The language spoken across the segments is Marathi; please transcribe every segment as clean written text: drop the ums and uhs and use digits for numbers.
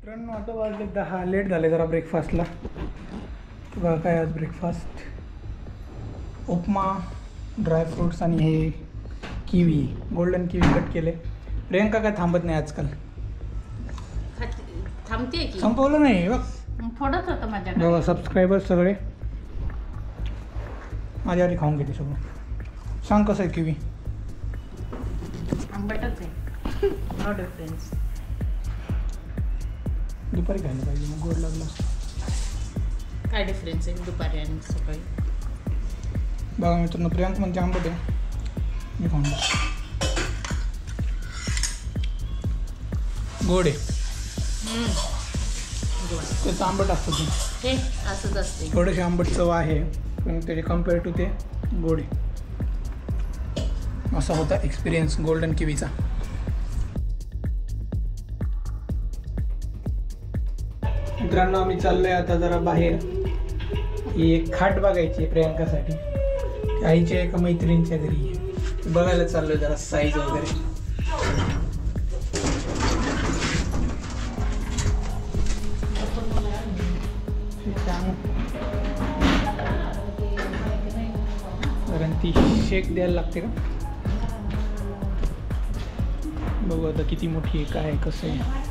मित्रांनो आता वाजले 10, लेट झाले जरा ब्रेकफास्टला. बघा काय आज ब्रेकफास्ट, उपमा, ड्रायफ्रूट्स आणि हे किवी, गोल्डन किवी कट केले. प्रियंका काय थांबत नाही आजकाल, थांबते की संपवलं नाही बघ. थोडंच होतं माझ्याकडे. बघा सबस्क्रायबर्स सगळे माझ्या आधी खाऊन घेते सगळं. सांग कसं आहे किवी? आंबटच आहे, नो डिफरन्स. दुपारी खायला पाहिजे, मग गोड लागलं. काय डिफरन्स आहे दुपारी आणि सकाळी? बघा मित्रांनो, प्रियांका म्हणजे आंबट आहे, मी खाऊन गोड आहे. त्याचं आंबट असतं ते, हे असंच असते. थोडेसे आंबट चव आहे, पण त्याचे कम्पेअर टू ते गोड आहे. असा होता एक्सपिरियन्स गोल्डन किवीचा. मित्रांनो आम्ही चाललोय आता जरा बाहेर. ही एक खाट बघायची प्रियांकासाठी, आईच्या एका मैत्रिणीच्या घरी आहे. बघायला चाललोय जरा साईज वगैरे. कारण ती शेक द्यायला लागते का, बघू आता किती मोठी आहे, काय कसं आहे.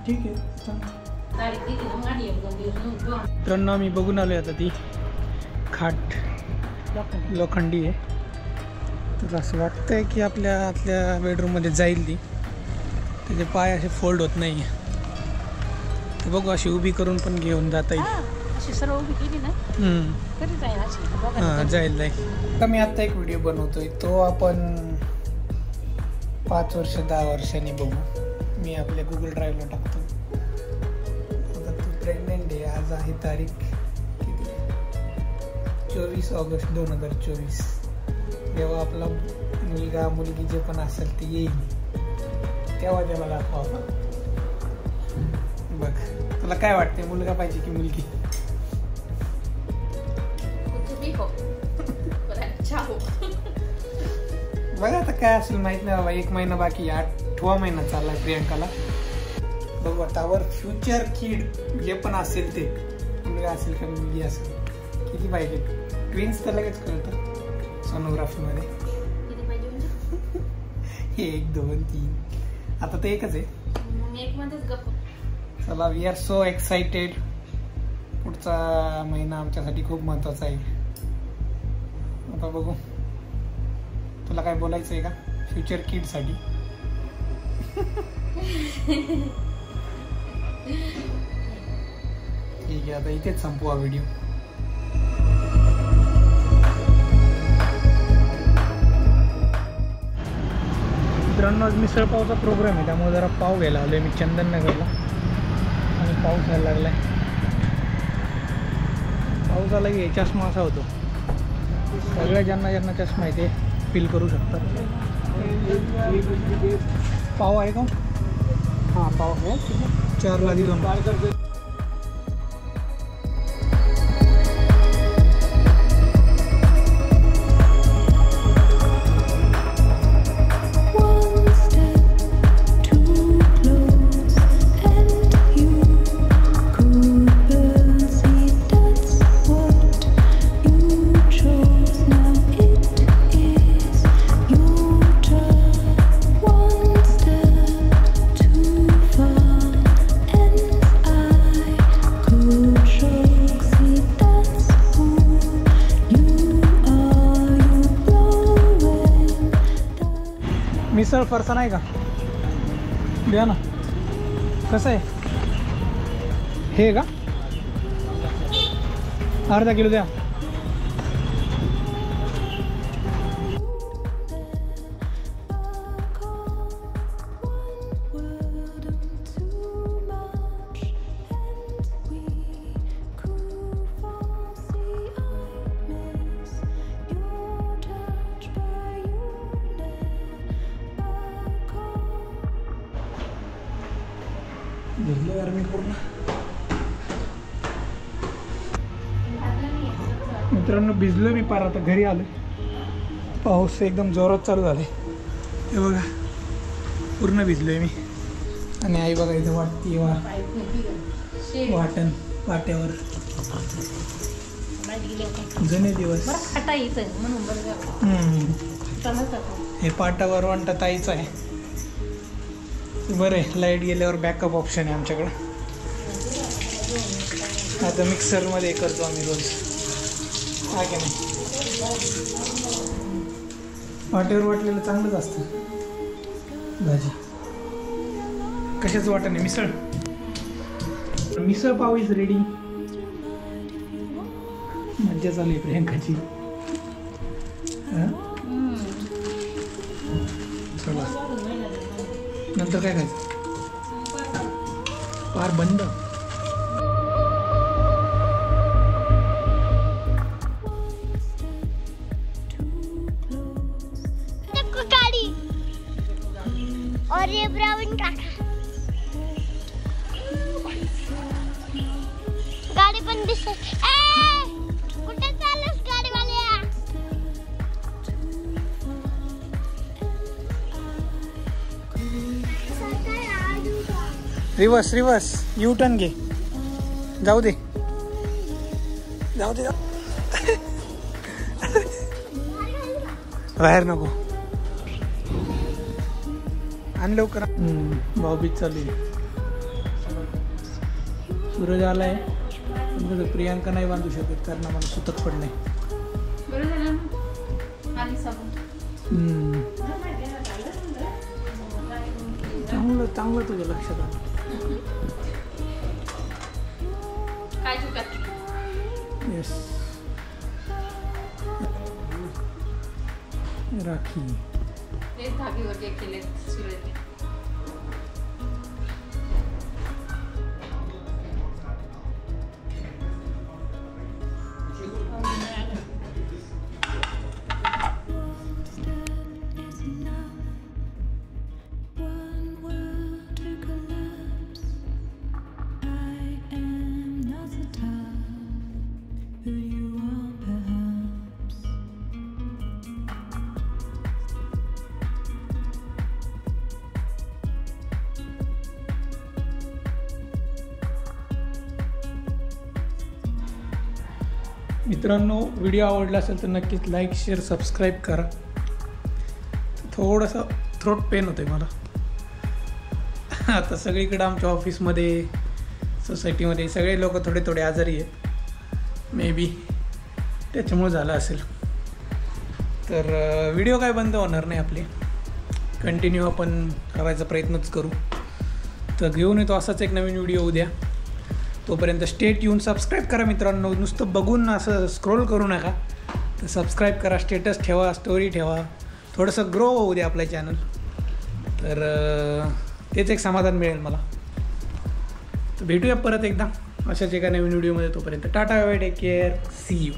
ठीक आहे. मित्रांनो आम्ही बघून आलोय आता ती खाट लोखंडी आहे. तर असं वाटतंय की आपल्या बेडरूममध्ये जाईल ती. त्याचे पाय असे फोल्ड होत नाही. तर बघू अशी उभी करून पण घेऊन जाता येईल. सर्व उभी केली ना तरी जाईल. हां जाईल. आता मी आत्ता एक व्हिडिओ बनवतोय, तो आपण 5 वर्ष 10 वर्षांनी बघू. मी आपल्या गुगल ड्राईव्हला टाकतो. आता तू प्रेग्नेंट आहे. आज आहे तारीख किती, 24 ऑगस्ट 2024. जेव्हा आपला मुलगा मुलगी जे पण असेल ते येईल तेव्हा त्याला दाखवा. बघ तुला काय वाटते, मुलगा पाहिजे की मुलगी? बघा आता काय असेल माहित नाही बाबा. 1 महिना बाकी, 8वा महिना चाललाय प्रियांकाला. बघू आता आवर फ्युचर किड जे पण असेल ते, मुलगा असेल का मुलगी असेल, किती पाहिजे. ट्विन्स तर लगेच कळतं सोनोग्राफीमध्ये. 1, 2, 3. आता ते एकच आहे. चला, वी आर सो एक्साइटेड. पुढचा महिना आमच्यासाठी खूप महत्वाचा आहे. आता बघू, तुला काय बोलायचं आहे का फ्युचर किड साठी? ठीक आहे, आता इथेच संपवा व्हिडिओ. मित्रांनो आज मिसळ पावचा प्रोग्राम आहे, त्यामुळे जरा पाव घ्यायला आलोय मी चंदननगरला. आणि पाऊस यायला लागलाय. पाऊस आला की चष्मा असा होतो. सगळ्या ज्यांना चष्मा आहे ते फील करू शकतात. पाव आहे का? हां पाव आहे. 4 ला 2. मिसळ फरसाण आहे का? द्या ना. कसं आहे हे का? अर्धा किलो द्या. घेतलं यार मी पूर्ण. मित्रांनो भिजलो मी पार, आता घरी आलो. पाऊस एकदम जोरात चालू झाले. हे बघा पूर्ण भिजलोय मी. आणि आई बघा इथं वाटती वाटण पाट्यावर. जुने दिवस. हे पाटावर वाटतं ताईचं आहे. बरं आहे, लाईट गेल्यावर बॅकअप ऑप्शन आहे आमच्याकडं. आता मिक्सरमध्ये करतो आम्ही रोज. हा की नाही, वाटेवर वाटलेलं चांगलंच असतं. भाजी कशाचं वाटण आहे? मिसळ. Misal pav is ready. मज्जा चालू आहे प्रियंकाची. चला नंतर काय खायचं? पार बंद. और ये ब्राउन काका गाडी पण दिसत. कुठे चालस गाडीवाल्या? रिवर्स रिवर्स यू टर्न घे. जाऊ दे जाऊ दे. बाहेर नको. आणि लवकर. भाऊबीज चालू आहे. सूरज आलाय पण प्रियांका नाही बांधू शकत कारण आम्हाला सुतक पडलंय. चांगलं चांगलं तुझ्या लक्षात आलं. येस राखी. मित्रांनो व्हिडिओ आवडला असेल तर नक्कीच लाईक शेअर सबस्क्राईब करा. थोडंसं थ्रोट पेन होतं आहे मला. आता सगळीकडं आमच्या ऑफिसमध्ये सोसायटीमध्ये सगळे लोक थोडे थोडे आजारी आहेत. मे बी त्याच्यामुळे झालं असेल. तर व्हिडिओ काय बंद होणार नाही आपले. कंटिन्यू आपण करायचा प्रयत्नच करू. तर घेऊन येतो असाच एक नवीन व्हिडिओ उद्या. तोपर्यंत स्टेट येऊन सबस्क्राईब करा मित्रांनो. नुसतं बघून असं स्क्रोल करू नका. तर सबस्क्राईब करा, स्टेटस ठेवा, स्टोरी ठेवा. थोडंसं ग्रो होऊ द्या आपलं चॅनल. तर तेच एक समाधान मिळेल मला. तर भेटूया परत एकदा अशाच एका नवीन व्हिडिओमध्ये. तोपर्यंत tata bye, take care, see you.